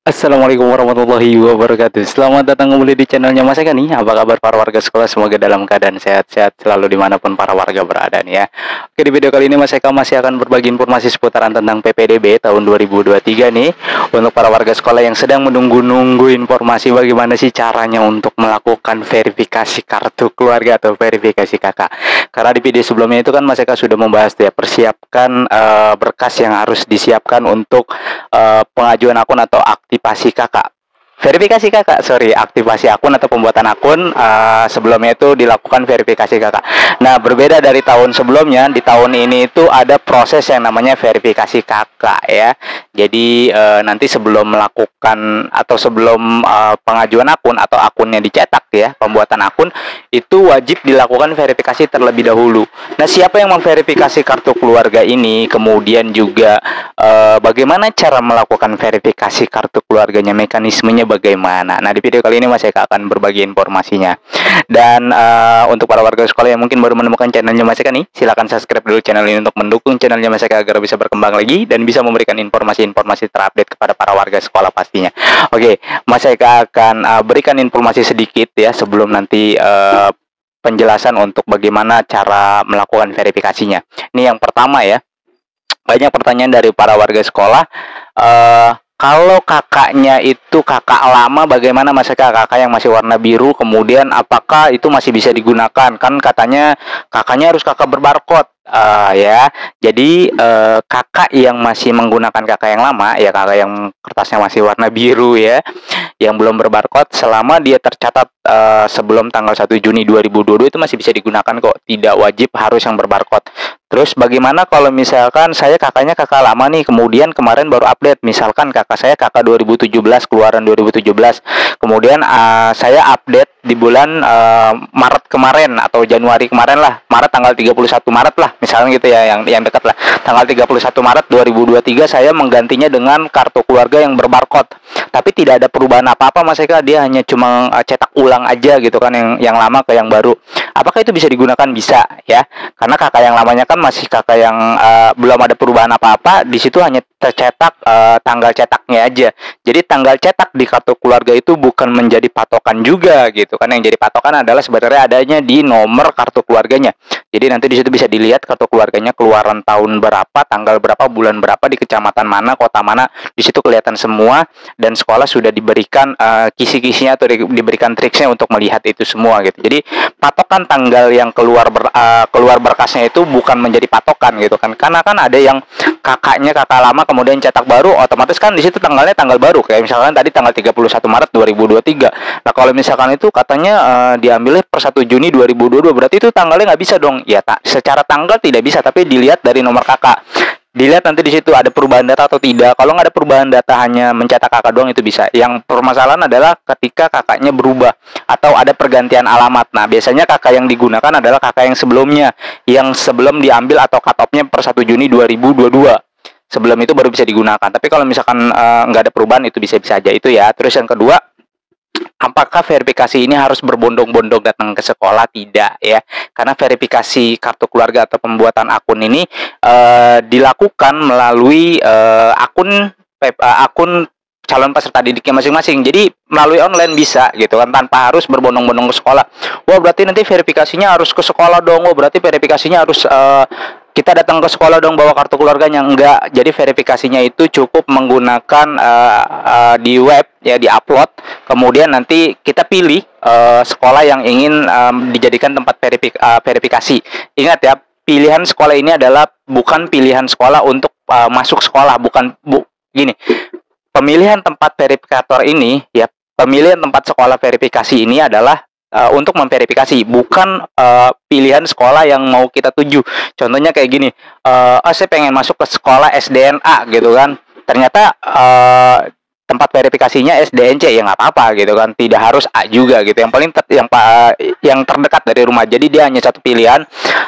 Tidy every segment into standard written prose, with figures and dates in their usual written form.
Assalamualaikum warahmatullahi wabarakatuh. Selamat datang kembali di channelnya Mas Eka nih. Apa kabar para warga sekolah? Semoga dalam keadaan sehat-sehat selalu dimanapun para warga berada nih ya. Oke, di video kali ini Mas Eka masih akan berbagi informasi seputaran tentang PPDB tahun 2023 nih. Untuk para warga sekolah yang sedang menunggu-nunggu informasi bagaimana sih caranya untuk melakukan verifikasi kartu keluarga atau verifikasi kakak. Karena di video sebelumnya itu kan Mas Eka sudah membahas ya, persiapkan berkas yang harus disiapkan untuk pengajuan akun atau aktivasi kakak. Verifikasi kakak, aktivasi akun atau pembuatan akun sebelumnya itu dilakukan verifikasi kakak. Nah, berbeda dari tahun sebelumnya, di tahun ini itu ada proses yang namanya verifikasi kakak ya. Jadi nanti sebelum melakukan atau sebelum pengajuan akun atau akunnya dicetak ya, pembuatan akun itu wajib dilakukan verifikasi terlebih dahulu. Nah, siapa yang memverifikasi kartu keluarga ini? Kemudian juga bagaimana cara melakukan verifikasi kartu keluarganya, mekanismenya bagaimana. Nah, di video kali ini Mas Eka akan berbagi informasinya. Dan untuk para warga sekolah yang mungkin baru menemukan channelnya Mas Eka nih, silakan subscribe dulu channel ini untuk mendukung channelnya Mas Eka agar bisa berkembang lagi dan bisa memberikan informasi-informasi terupdate kepada para warga sekolah pastinya. Oke, Mas Eka akan berikan informasi sedikit ya sebelum nanti penjelasan untuk bagaimana cara melakukan verifikasinya. Ini yang pertama ya. Banyak pertanyaan dari para warga sekolah. Kalau kakaknya itu kakak lama, bagaimana Mas Eka? Kakak yang masih warna biru, kemudian apakah itu masih bisa digunakan? Kan katanya kakaknya harus kakak berbarcode. Ya, jadi kakak yang masih menggunakan kakak yang lama, ya kakak yang kertasnya masih warna biru ya, yang belum berbarcode, selama dia tercatat sebelum tanggal 1 Juni 2022 itu masih bisa digunakan kok, tidak wajib harus yang berbarcode. Terus bagaimana kalau misalkan saya kakaknya kakak lama nih, kemudian kemarin baru update, misalkan kakak saya kakak 2017, keluaran 2017, kemudian saya update di bulan Maret kemarin atau Januari kemarin lah, Maret tanggal 31 Maret lah, misalnya gitu ya, yang dekat lah, tanggal 31 Maret 2023 saya menggantinya dengan kartu keluarga yang berbarcode, tapi tidak ada perubahan apa-apa Mas Eka, dia hanya cuma cetak ulang aja gitu kan, yang lama ke yang baru. Apakah itu bisa digunakan? Bisa ya, karena kakak yang lamanya kan masih kakak yang belum ada perubahan apa-apa, di situ hanya tercetak tanggal cetaknya aja. Jadi tanggal cetak di kartu keluarga itu bukan menjadi patokan juga gitu kan, yang jadi patokan adalah sebenarnya adanya di nomor kartu keluarganya. Jadi nanti di situ bisa dilihat kartu keluarganya keluaran tahun berapa, tanggal berapa, bulan berapa, di kecamatan mana, kota mana, di situ kelihatan semua, dan sekolah sudah diberikan kisi-kisinya atau diberikan triksnya untuk melihat itu semua gitu. Jadi patokan tanggal yang keluar berkasnya itu bukan menjadi patokan gitu kan, karena kan ada yang kakaknya kakak lama kemudian cetak baru, otomatis kan di situ tanggalnya tanggal baru, kayak misalkan tadi tanggal 31 Maret 2023. Nah, kalau misalkan itu katanya diambilnya per 1 Juni 2022, berarti itu tanggalnya nggak bisa dong ya, secara tanggal tidak bisa, tapi dilihat dari nomor kakak, dilihat nanti di situ ada perubahan data atau tidak. Kalau nggak ada perubahan data, hanya mencetak kakak doang, itu bisa. Yang permasalahan adalah ketika kakaknya berubah atau ada pergantian alamat. Nah, biasanya kakak yang digunakan adalah kakak yang sebelumnya, yang sebelum diambil atau cut off-nya per 1 Juni 2022. Sebelum itu baru bisa digunakan. Tapi kalau misalkan nggak ada perubahan, itu bisa-bisa aja itu ya. Terus yang kedua, apakah verifikasi ini harus berbondong-bondong datang ke sekolah? Tidak ya, karena verifikasi kartu keluarga atau pembuatan akun ini dilakukan melalui akun calon peserta didiknya masing-masing. Jadi melalui online bisa gitu kan, tanpa harus berbondong-bondong ke sekolah. Wah, berarti nanti verifikasinya harus ke sekolah dong. Wah, berarti verifikasinya harus kita datang ke sekolah dong bawa kartu keluarganya. Enggak. Jadi verifikasinya itu cukup menggunakan di web ya, di-upload. Kemudian nanti kita pilih sekolah yang ingin dijadikan tempat verifikasi. Ingat ya, pilihan sekolah ini adalah bukan pilihan sekolah untuk masuk sekolah, gini. Pemilihan tempat verifikator ini ya, pemilihan tempat sekolah verifikasi ini adalah untuk memverifikasi, bukan pilihan sekolah yang mau kita tuju. Contohnya kayak gini, saya pengen masuk ke sekolah SDNA gitu kan, ternyata tempat verifikasinya SDNC, ya nggak apa-apa gitu kan, tidak harus A juga gitu, yang paling yang terdekat dari rumah. Jadi dia hanya satu pilihan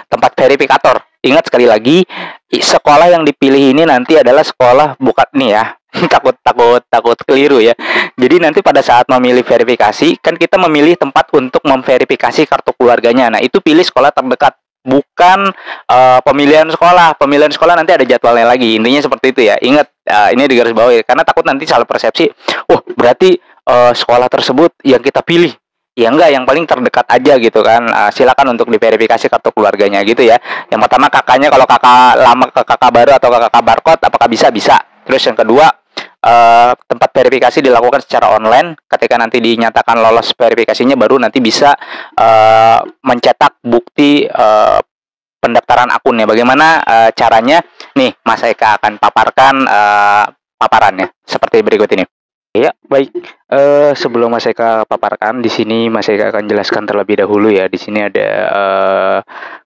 tempat verifikator. Ingat sekali lagi, sekolah yang dipilih ini nanti adalah sekolah, bukan nih ya, takut keliru ya. Jadi nanti pada saat memilih verifikasi, kan kita memilih tempat untuk memverifikasi kartu keluarganya. Nah, itu pilih sekolah terdekat. bukan pemilihan sekolah. Pemilihan sekolah nanti ada jadwalnya lagi. Intinya seperti itu ya. Ingat, ini digarisbawahi karena takut nanti salah persepsi. Wah, berarti sekolah tersebut yang kita pilih. Ya enggak, yang paling terdekat aja gitu kan. Silakan untuk diverifikasi kartu keluarganya gitu ya. Yang pertama kakaknya, kalau kakak lama ke kakak baru atau ke kakak barcode, apakah bisa? Terus yang kedua, tempat verifikasi dilakukan secara online. Ketika nanti dinyatakan lolos verifikasinya, baru nanti bisa mencetak bukti pendaftaran akunnya. Bagaimana caranya? Nih, Mas Eka akan paparkan paparannya seperti berikut ini. Ya, baik. Sebelum Mas Eka paparkan, di sini Mas Eka akan jelaskan terlebih dahulu ya. Di sini ada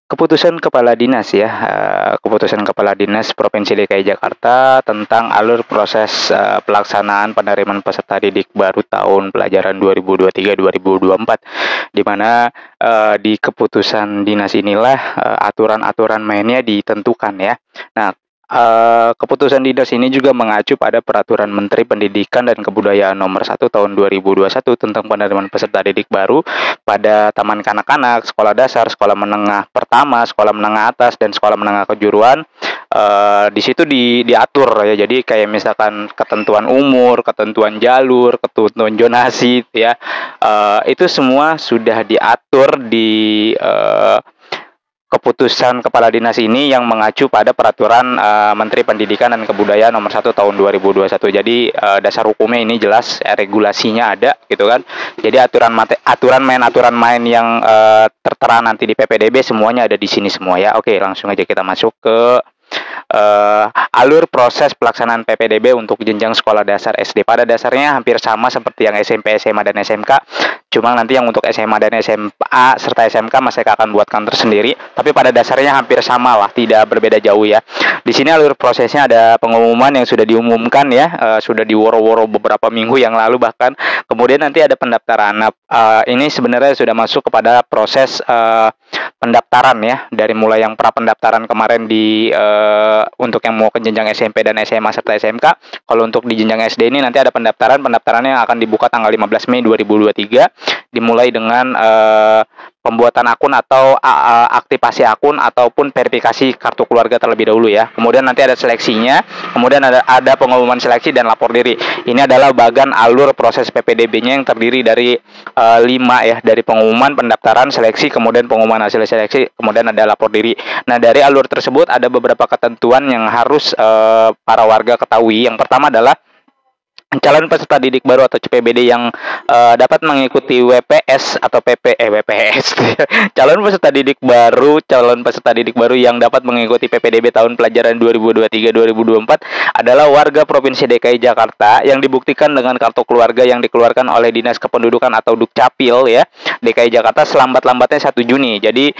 keputusan Kepala Dinas ya, keputusan Kepala Dinas Provinsi DKI Jakarta tentang alur proses pelaksanaan penerimaan peserta didik baru tahun pelajaran 2023-2024, di mana di keputusan dinas inilah aturan-aturan mainnya ditentukan ya. Nah, keputusan dinas ini juga mengacu pada Peraturan Menteri Pendidikan dan Kebudayaan Nomor 1 Tahun 2021 tentang penerimaan peserta didik baru pada taman kanak-kanak, sekolah dasar, sekolah menengah pertama, sekolah menengah atas, dan sekolah menengah kejuruan. Di situ diatur ya. Jadi kayak misalkan ketentuan umur, ketentuan jalur, ketentuan zonasi ya. Itu semua sudah diatur di keputusan Kepala Dinas ini yang mengacu pada Peraturan Menteri Pendidikan dan Kebudayaan Nomor 1 Tahun 2021. Jadi dasar hukumnya ini jelas, regulasinya ada gitu kan. Jadi aturan main yang tertera nanti di PPDB semuanya ada di sini semua ya. Oke, langsung aja kita masuk ke alur proses pelaksanaan PPDB untuk jenjang sekolah dasar SD. Pada dasarnya hampir sama seperti yang SMP, SMA, dan SMK. Cuma nanti yang untuk SMA dan SMA serta SMK Mas Eka akan buatkan tersendiri. Tapi pada dasarnya hampir sama lah, tidak berbeda jauh ya. Di sini alur prosesnya ada pengumuman yang sudah diumumkan ya, sudah diworo-woro beberapa minggu yang lalu bahkan. Kemudian nanti ada pendaftaran. Nah, ini sebenarnya sudah masuk kepada proses pendaftaran ya, dari mulai yang pra pendaftaran kemarin di untuk yang mau ke jenjang SMP dan SMA serta SMK. Kalau untuk di jenjang SD ini nanti ada pendaftarannya yang akan dibuka tanggal 15 Mei 2023, dimulai dengan pembuatan akun atau aktivasi akun ataupun verifikasi kartu keluarga terlebih dahulu ya. Kemudian nanti ada seleksinya, kemudian ada pengumuman seleksi dan lapor diri. Ini adalah bagian alur proses PPDB-nya yang terdiri dari 5 ya, dari pengumuman, pendaftaran, seleksi, kemudian pengumuman hasil seleksi, kemudian ada lapor diri. Nah, dari alur tersebut ada beberapa ketentuan yang harus para warga ketahui. Yang pertama adalah calon peserta didik baru atau CPBD yang dapat mengikuti WPS atau WPS calon peserta didik baru yang dapat mengikuti PPDB tahun pelajaran 2023-2024 adalah warga Provinsi DKI Jakarta yang dibuktikan dengan kartu keluarga yang dikeluarkan oleh Dinas Kependudukan atau Dukcapil ya DKI Jakarta selambat-lambatnya 1 Juni. Jadi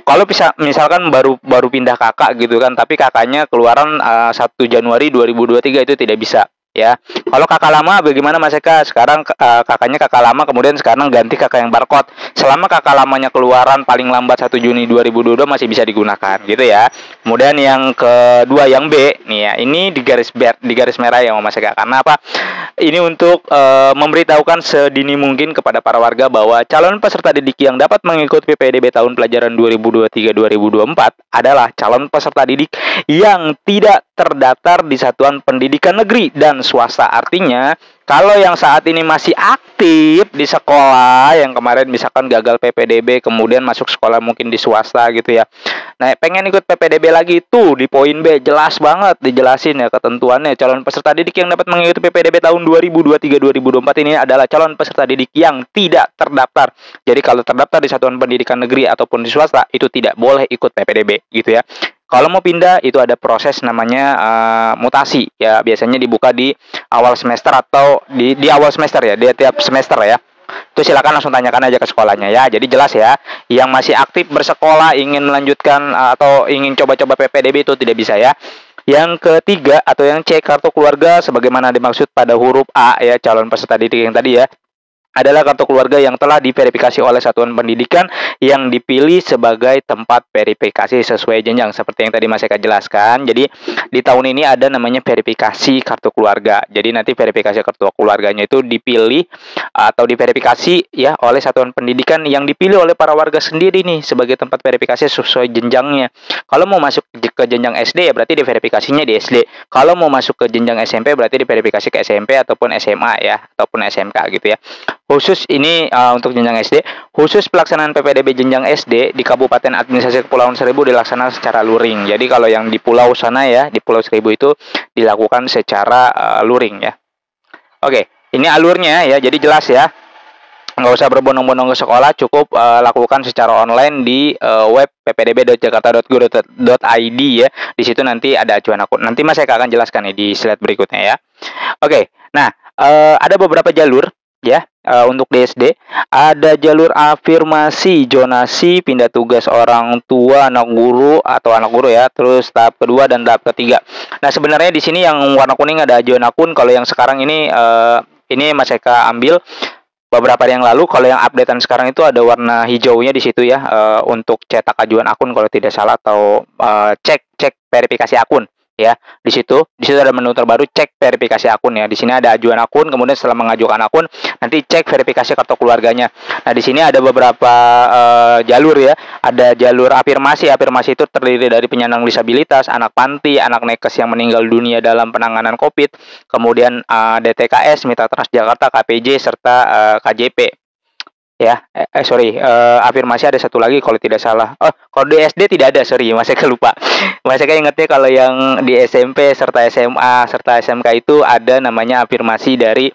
kalau misalkan baru pindah kakak gitu kan, tapi kakaknya keluaran 1 Januari 2023 itu tidak bisa. Ya, kalau kakak lama bagaimana Mas Eka? Sekarang kakaknya kakak lama, kemudian sekarang ganti kakak yang barcode. Selama kakak lamanya keluaran paling lambat 1 Juni 2022 masih bisa digunakan, gitu ya. Kemudian yang kedua, yang B, nih ya, ini di garis merah ya Mas Eka. Karena apa? Ini untuk memberitahukan sedini mungkin kepada para warga bahwa calon peserta didik yang dapat mengikuti PPDB tahun pelajaran 2023-2024 adalah calon peserta didik yang tidak terdaftar di satuan pendidikan negeri dan swasta. Artinya kalau yang saat ini masih aktif di sekolah, yang kemarin misalkan gagal PPDB kemudian masuk sekolah mungkin di swasta gitu ya, nah pengen ikut PPDB lagi, tuh di poin B jelas banget dijelasin ya ketentuannya. Calon peserta didik yang dapat mengikuti PPDB tahun 2023-2024 ini adalah calon peserta didik yang tidak terdaftar. Jadi kalau terdaftar di satuan pendidikan negeri ataupun di swasta itu tidak boleh ikut PPDB gitu ya. Kalau mau pindah itu ada proses namanya mutasi ya, biasanya dibuka di awal semester atau di awal semester ya, di tiap semester ya. Itu silakan langsung tanyakan aja ke sekolahnya ya. Jadi jelas ya, yang masih aktif bersekolah ingin melanjutkan atau ingin coba-coba PPDB itu tidak bisa ya. Yang ketiga atau yang C, kartu keluarga sebagaimana dimaksud pada huruf A ya, calon peserta didik yang tadi ya. adalah kartu keluarga yang telah diverifikasi oleh satuan pendidikan yang dipilih sebagai tempat verifikasi sesuai jenjang seperti yang tadi Mas Eka jelaskan. Jadi di tahun ini ada namanya verifikasi kartu keluarga. Jadi nanti verifikasi kartu keluarganya itu dipilih atau diverifikasi ya oleh satuan pendidikan yang dipilih oleh para warga sendiri nih sebagai tempat verifikasi sesuai jenjangnya. Kalau mau masuk ke jenjang SD ya berarti diverifikasinya di SD. Kalau mau masuk ke jenjang SMP berarti diverifikasi ke SMP ataupun SMA ya ataupun SMK gitu ya. Khusus ini untuk jenjang SD, khusus pelaksanaan PPDB jenjang SD di Kabupaten Administrasi Kepulauan Seribu dilaksanakan secara luring. Jadi kalau yang di pulau sana ya, di Pulau Seribu itu dilakukan secara luring ya. Oke, ini alurnya ya, jadi jelas ya. Nggak usah berbondong-bondong ke sekolah, cukup lakukan secara online di web ppdb.jakarta.go.id ya. Di situ nanti ada acuan akun. Nanti Mas Eka akan jelaskan nih di slide berikutnya ya. Oke, nah ada beberapa jalur ya untuk DSD. Ada jalur afirmasi, zonasi, pindah tugas orang tua, anak guru atau anak guru ya. Terus tahap kedua dan tahap ketiga. Nah sebenarnya di sini yang warna kuning ada ajuan akun. Kalau yang sekarang ini Mas Eka ambil beberapa hari yang lalu. Kalau yang updatean sekarang itu ada warna hijaunya di situ ya untuk cetak ajuan akun kalau tidak salah atau cek verifikasi akun. Ya, di situ ada menu terbaru cek verifikasi akun ya. Di sini ada ajuan akun, kemudian setelah mengajukan akun nanti cek verifikasi kartu keluarganya. Nah, di sini ada beberapa jalur ya. Ada jalur afirmasi. Afirmasi itu terdiri dari penyandang disabilitas, anak panti, anak nakes yang meninggal dunia dalam penanganan COVID, kemudian DTKS, Mitra Transjakarta, KPJ serta KJP. Ya, afirmasi ada satu lagi kalau tidak salah. Oh, kalau di SD tidak ada, sorry, Mas Eka lupa. Mas Eka ingatnya kalau yang di SMP serta SMA serta SMK itu ada namanya afirmasi dari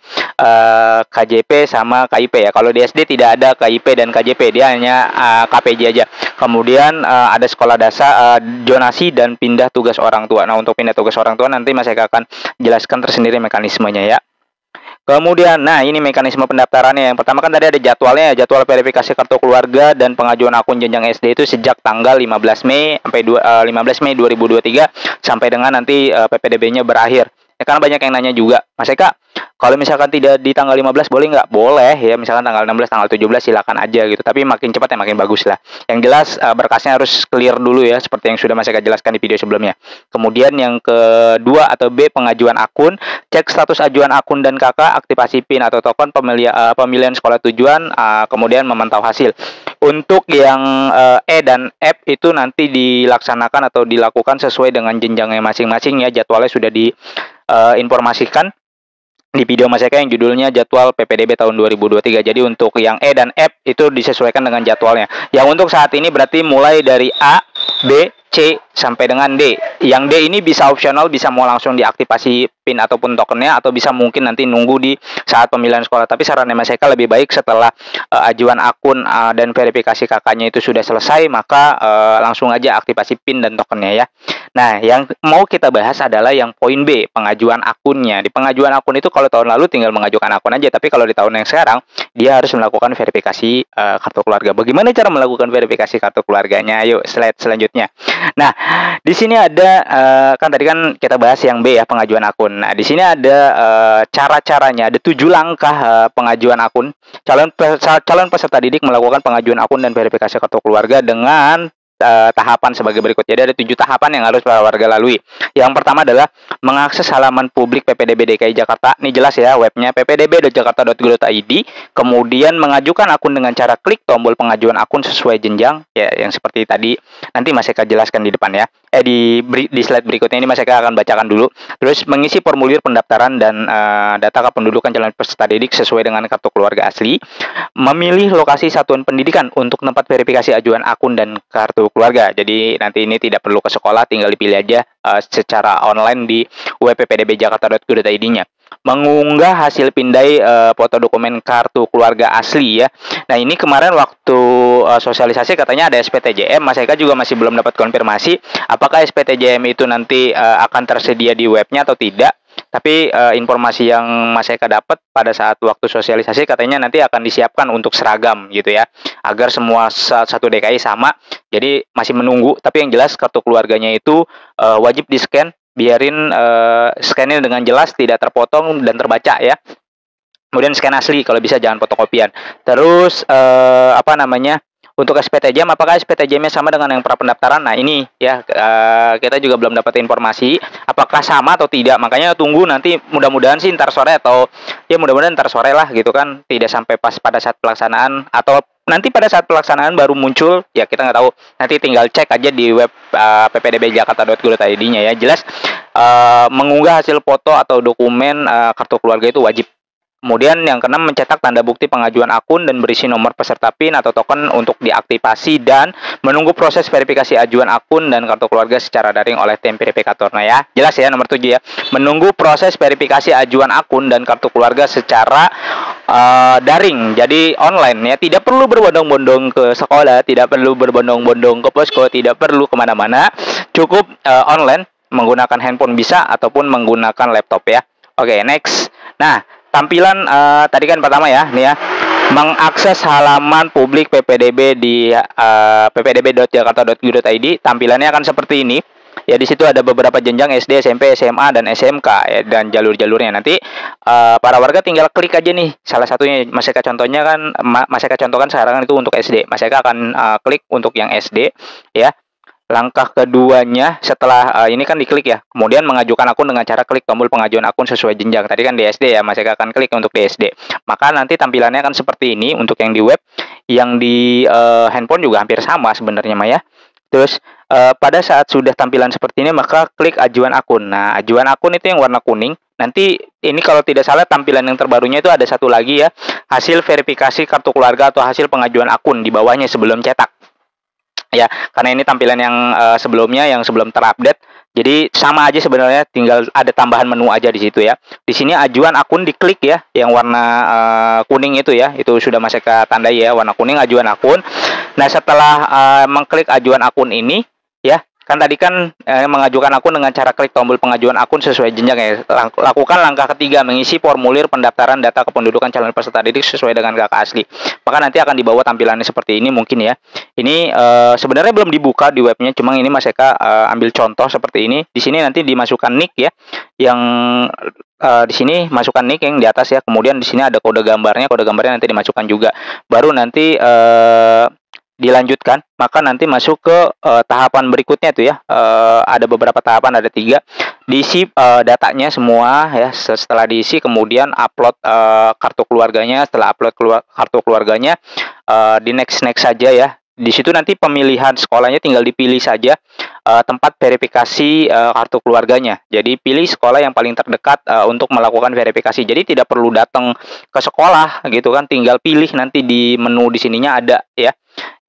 KJP sama KIP ya. Kalau di SD tidak ada KIP dan KJP, dia hanya KPJ aja. Kemudian ada sekolah dasar, zonasi dan pindah tugas orang tua. Nah, untuk pindah tugas orang tua nanti Mas Eka akan jelaskan tersendiri mekanismenya ya. Kemudian, nah ini mekanisme pendaftarannya. Yang pertama kan tadi ada jadwalnya, jadwal verifikasi kartu keluarga dan pengajuan akun jenjang SD itu sejak tanggal 15 Mei sampai 15 Mei 2023 sampai dengan nanti PPDB-nya berakhir. Ya karena banyak yang nanya juga, Mas Eka, kalau misalkan tidak di tanggal 15 boleh nggak? Boleh ya, misalkan tanggal 16, tanggal 17 silakan aja gitu. Tapi makin cepat ya makin bagus lah. Yang jelas berkasnya harus clear dulu ya, seperti yang sudah Mas Eka jelaskan di video sebelumnya. Kemudian yang kedua atau B, pengajuan akun. Cek status ajuan akun dan KK, aktivasi PIN atau token, pemilihan sekolah tujuan, kemudian memantau hasil. Untuk yang E dan F itu nanti dilaksanakan atau dilakukan sesuai dengan jenjangnya masing-masing ya. Jadwalnya sudah diinformasikan di video Mas Eka yang judulnya jadwal PPDB tahun 2023. Jadi untuk yang E dan F itu disesuaikan dengan jadwalnya. Yang untuk saat ini berarti mulai dari A, B, C sampai dengan D. Yang D ini bisa opsional, bisa mau langsung diaktifasi PIN ataupun tokennya, atau bisa mungkin nanti nunggu di saat pemilihan sekolah. Tapi sarannya Mas Eka lebih baik setelah ajuan akun dan verifikasi kakaknya itu sudah selesai, maka langsung aja aktifasi PIN dan tokennya ya. Nah, yang mau kita bahas adalah yang poin B, pengajuan akunnya. Di pengajuan akun itu kalau tahun lalu tinggal mengajukan akun aja, tapi kalau di tahun yang sekarang dia harus melakukan verifikasi kartu keluarga. Bagaimana cara melakukan verifikasi kartu keluarganya? Ayo slide selanjutnya. Nah, di sini ada kan tadi kan kita bahas yang B ya, pengajuan akun. Nah, di sini ada cara-caranya, ada 7 langkah pengajuan akun. Calon peserta didik melakukan pengajuan akun dan verifikasi kartu keluarga dengan tahapan sebagai berikut. Jadi ada 7 tahapan yang harus para warga lalui. Yang pertama adalah mengakses halaman publik PPDB DKI Jakarta. Ini jelas ya, webnya ppdb.jakarta.go.id. Kemudian mengajukan akun dengan cara klik tombol pengajuan akun sesuai jenjang ya, yang seperti tadi. Nanti Mas Eka jelaskan di depan ya. Di slide berikutnya ini Mas Eka akan bacakan dulu. Terus mengisi formulir pendaftaran dan data kependudukan calon peserta didik sesuai dengan kartu keluarga asli. Memilih lokasi satuan pendidikan untuk tempat verifikasi ajuan akun dan kartu keluarga. Jadi nanti ini tidak perlu ke sekolah, tinggal dipilih aja secara online di web ppdb.jakarta.go.id-nya. Mengunggah hasil pindai foto dokumen kartu keluarga asli ya. Nah, ini kemarin waktu sosialisasi katanya ada SPTJM. Mas Eka juga masih belum dapat konfirmasi apakah SPTJM itu nanti akan tersedia di webnya atau tidak. Tapi informasi yang Mas Eka dapat pada saat waktu sosialisasi katanya nanti akan disiapkan untuk seragam gitu ya, agar semua satu DKI sama. Jadi masih menunggu, tapi yang jelas kartu keluarganya itu wajib di-scan, biarin scan-nya dengan jelas, tidak terpotong dan terbaca ya. Kemudian scan asli kalau bisa, jangan fotokopian. Terus apa namanya? Untuk SPTJM, apakah SPTJM-nya sama dengan yang pra pendaftaran? Nah, ini ya kita juga belum dapat informasi apakah sama atau tidak. Makanya tunggu nanti, mudah-mudahan sih ntar sore, atau ya mudah-mudahan ntar sore lah gitu kan. Tidak sampai pas pada saat pelaksanaan, atau nanti pada saat pelaksanaan baru muncul, ya kita nggak tahu. Nanti tinggal cek aja di web ppdbjakarta.go.id-nya ya. Jelas mengunggah hasil foto atau dokumen kartu keluarga itu wajib. Kemudian yang keenam, mencetak tanda bukti pengajuan akun dan berisi nomor peserta PIN atau token untuk diaktifasi dan menunggu proses verifikasi ajuan akun dan kartu keluarga secara daring oleh tim verifikator. Nah ya, jelas ya nomor 7 ya. Menunggu proses verifikasi ajuan akun dan kartu keluarga secara daring, jadi online ya. Tidak perlu berbondong-bondong ke sekolah, tidak perlu berbondong-bondong ke posko, tidak perlu kemana-mana. Cukup online, menggunakan handphone bisa ataupun menggunakan laptop ya. Oke, next. Nah, tampilan tadi kan pertama ya, nih ya, mengakses halaman publik PPDB di ppdb.jakarta.go.id. Tampilannya akan seperti ini. Ya, di situ ada beberapa jenjang SD, SMP, SMA, dan SMK ya, dan jalur-jalurnya. Nanti para warga tinggal klik aja nih salah satunya. Mas Eka contohnya kan, Mas Eka contohkan sekarang itu untuk SD. Mas Eka akan klik untuk yang SD ya. Langkah keduanya setelah ini kan diklik ya, kemudian mengajukan akun dengan cara klik tombol pengajuan akun sesuai jenjang. Tadi kan di SD ya, Mas Eka akan klik untuk di SD. Maka nanti tampilannya akan seperti ini untuk yang di web. Yang di handphone juga hampir sama sebenarnya Maya. Terus pada saat sudah tampilan seperti ini, maka klik ajuan akun. Nah, ajuan akun itu yang warna kuning. Nanti ini kalau tidak salah tampilan yang terbarunya itu ada satu lagi ya, hasil verifikasi kartu keluarga atau hasil pengajuan akun di bawahnya sebelum cetak. Ya, karena ini tampilan yang sebelumnya, yang sebelum terupdate. Jadi sama aja sebenarnya, tinggal ada tambahan menu aja di situ ya. Di sini ajuan akun diklik ya, yang warna kuning itu ya. Itu sudah Mas Eka tandai ya, warna kuning ajuan akun. Nah, setelah mengklik ajuan akun ini ya, kan tadi kan mengajukan akun dengan cara klik tombol pengajuan akun sesuai jenjang ya. Lakukan langkah ketiga, mengisi formulir pendaftaran data kependudukan calon peserta didik sesuai dengan kakak asli. Maka nanti akan dibawa tampilannya seperti ini mungkin ya. Ini sebenarnya belum dibuka di webnya, cuma ini Mas Eka ambil contoh seperti ini. Di sini nanti dimasukkan nick ya, yang di sini masukkan nick yang di atas ya. Kemudian di sini ada kode gambarnya nanti dimasukkan juga. Baru nanti dilanjutkan, maka nanti masuk ke tahapan berikutnya tuh ya. Ada beberapa tahapan, ada 3. Diisi datanya semua ya. Setelah diisi, kemudian upload kartu keluarganya. Setelah upload kartu keluarganya, di next saja ya. Di situ nanti pemilihan sekolahnya tinggal dipilih saja tempat verifikasi kartu keluarganya. Jadi pilih sekolah yang paling terdekat untuk melakukan verifikasi. Jadi tidak perlu datang ke sekolah gitu kan, tinggal pilih nanti di menu di sininya ada ya.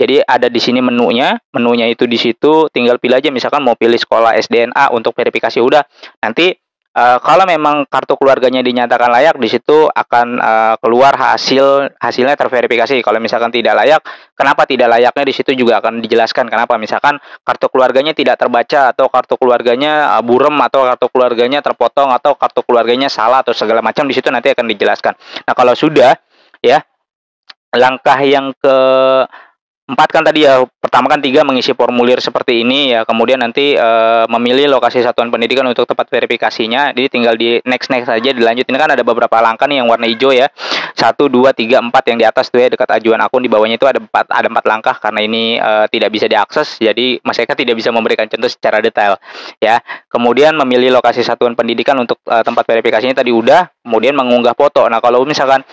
Jadi ada di sini menunya itu di situ, tinggal pilih aja, misalkan mau pilih sekolah SDNA untuk verifikasi, udah. Nanti kalau memang kartu keluarganya dinyatakan layak, di situ akan keluar hasilnya terverifikasi. Kalau misalkan tidak layak, kenapa tidak layaknya di situ juga akan dijelaskan kenapa. Misalkan kartu keluarganya tidak terbaca, atau kartu keluarganya buram, atau kartu keluarganya terpotong, atau kartu keluarganya salah, atau segala macam, di situ nanti akan dijelaskan. Nah, kalau sudah ya, langkah yang ke 4 kan tadi ya, pertama kan 3 mengisi formulir seperti ini ya, kemudian nanti memilih lokasi satuan pendidikan untuk tempat verifikasinya. Jadi tinggal di next saja, dilanjut. Ini kan ada beberapa langkah nih yang warna hijau ya, 1, 2, 3, 4 yang di atas tuh ya, dekat ajuan akun. Di bawahnya itu ada 4 langkah, karena ini tidak bisa diakses, jadi Mas Eka tidak bisa memberikan contoh secara detail ya. Kemudian memilih lokasi satuan pendidikan untuk tempat verifikasinya tadi udah, kemudian mengunggah foto. Nah, kalau misalkan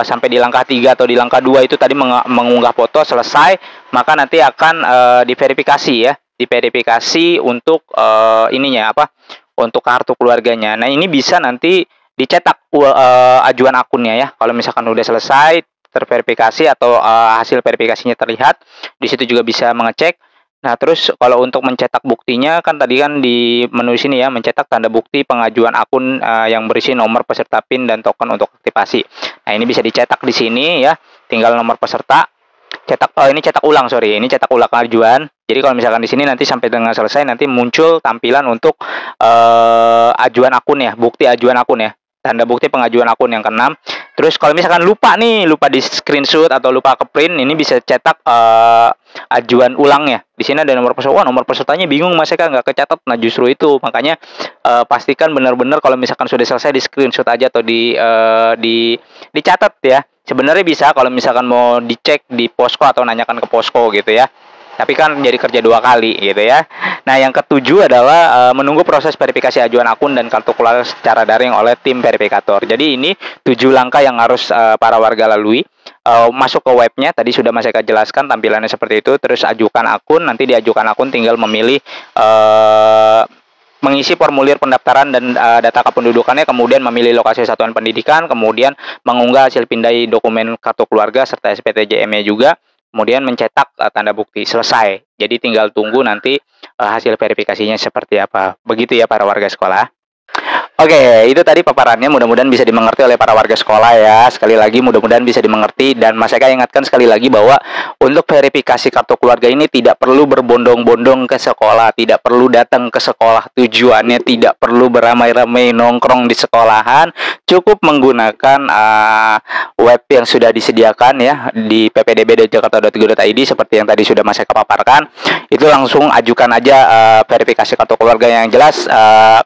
sampai di langkah 3 atau di langkah 2 itu tadi mengunggah foto selesai, maka nanti akan diverifikasi ya, diverifikasi untuk ininya apa, untuk kartu keluarganya. Nah, ini bisa nanti dicetak ajuan akunnya ya. Kalau misalkan udah selesai terverifikasi atau hasil verifikasinya terlihat, di situ juga bisa mengecek. Nah, terus kalau untuk mencetak buktinya kan tadi kan di menu sini ya, mencetak tanda bukti pengajuan akun yang berisi nomor peserta PIN dan token untuk aktivasi. Nah, ini bisa dicetak di sini ya, tinggal nomor peserta. Ini cetak ulang, ini cetak ulang ajuan. Jadi kalau misalkan di sini nanti sampai dengan selesai, nanti muncul tampilan untuk ajuan akun ya, bukti ajuan akun ya. tanda bukti pengajuan akun yang keenam. Terus kalau misalkan lupa nih, lupa di screenshot atau lupa ke print, ini bisa cetak ajuan ulang ya. Di sini ada nomor peserta. Wah, nomor pesertanya bingung Mas Eka, nggak kecatat. Nah, justru itu makanya pastikan benar-benar kalau misalkan sudah selesai di screenshot aja atau dicatat ya. Sebenarnya bisa kalau misalkan mau dicek di posko atau nanyakan ke posko gitu ya. Tapi kan jadi kerja 2 kali gitu ya. Nah, yang ketujuh adalah menunggu proses verifikasi ajuan akun dan kartu keluarga secara daring oleh tim verifikator. Jadi ini 7 langkah yang harus para warga lalui. Masuk ke webnya, tadi sudah Mas Eka jelaskan tampilannya seperti itu. Terus ajukan akun, nanti diajukan akun tinggal memilih mengisi formulir pendaftaran dan data kependudukannya, kemudian memilih lokasi satuan pendidikan, kemudian mengunggah hasil pindai dokumen kartu keluarga serta SPTJM-nya juga. Kemudian mencetak tanda bukti, selesai. Jadi tinggal tunggu nanti hasil verifikasinya seperti apa. Begitu ya para warga sekolah. Oke, itu tadi paparannya, mudah-mudahan bisa dimengerti oleh para warga sekolah ya. Sekali lagi mudah-mudahan bisa dimengerti, dan Mas Eka ingatkan sekali lagi bahwa untuk verifikasi kartu keluarga ini tidak perlu berbondong-bondong ke sekolah, tidak perlu datang ke sekolah. Tujuannya tidak perlu beramai-ramai nongkrong di sekolahan, cukup menggunakan web yang sudah disediakan ya di ppdb.jakarta.go.id seperti yang tadi sudah Mas Eka paparkan. Itu langsung ajukan aja verifikasi kartu keluarga. Yang jelas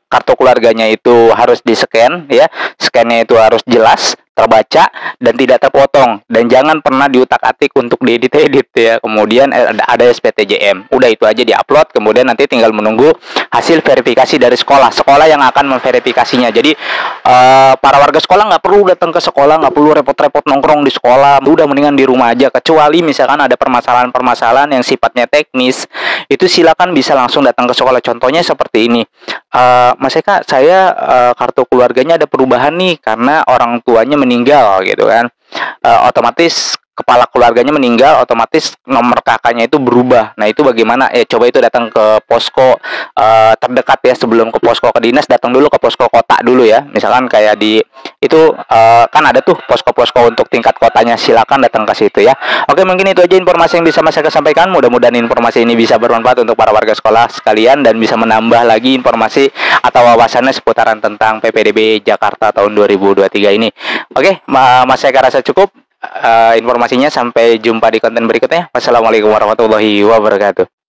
kartu keluarganya itu harus di-scan ya. Scan-nya itu harus jelas, terbaca, dan tidak terpotong, dan jangan pernah diutak-atik untuk diedit-edit ya. Kemudian ada SPTJM, udah itu aja diupload, kemudian nanti tinggal menunggu hasil verifikasi dari sekolah yang akan memverifikasinya. Jadi para warga sekolah nggak perlu datang ke sekolah, nggak perlu repot-repot nongkrong di sekolah, udah mendingan di rumah aja. Kecuali misalkan ada permasalahan-permasalahan yang sifatnya teknis, itu silakan bisa langsung datang ke sekolah. Contohnya seperti ini, Mas Eka, saya kartu keluarganya ada perubahan nih karena orang tuanya meninggal gitu kan. Otomatis kepala keluarganya meninggal, otomatis nomor kakaknya itu berubah. Nah, itu bagaimana? Coba itu datang ke posko terdekat ya. Sebelum ke posko ke dinas, datang dulu ke posko kota dulu ya. Misalkan kayak di itu kan ada tuh posko-posko untuk tingkat kotanya, silakan datang ke situ ya. Oke, mungkin itu aja informasi yang bisa Mas Eka sampaikan. Mudah-mudahan informasi ini bisa bermanfaat untuk para warga sekolah sekalian dan bisa menambah lagi informasi atau wawasannya seputaran tentang PPDB Jakarta tahun 2023 ini. Oke, Mas Eka rasa cukup informasinya. Sampai jumpa di konten berikutnya. Wassalamualaikum warahmatullahi wabarakatuh.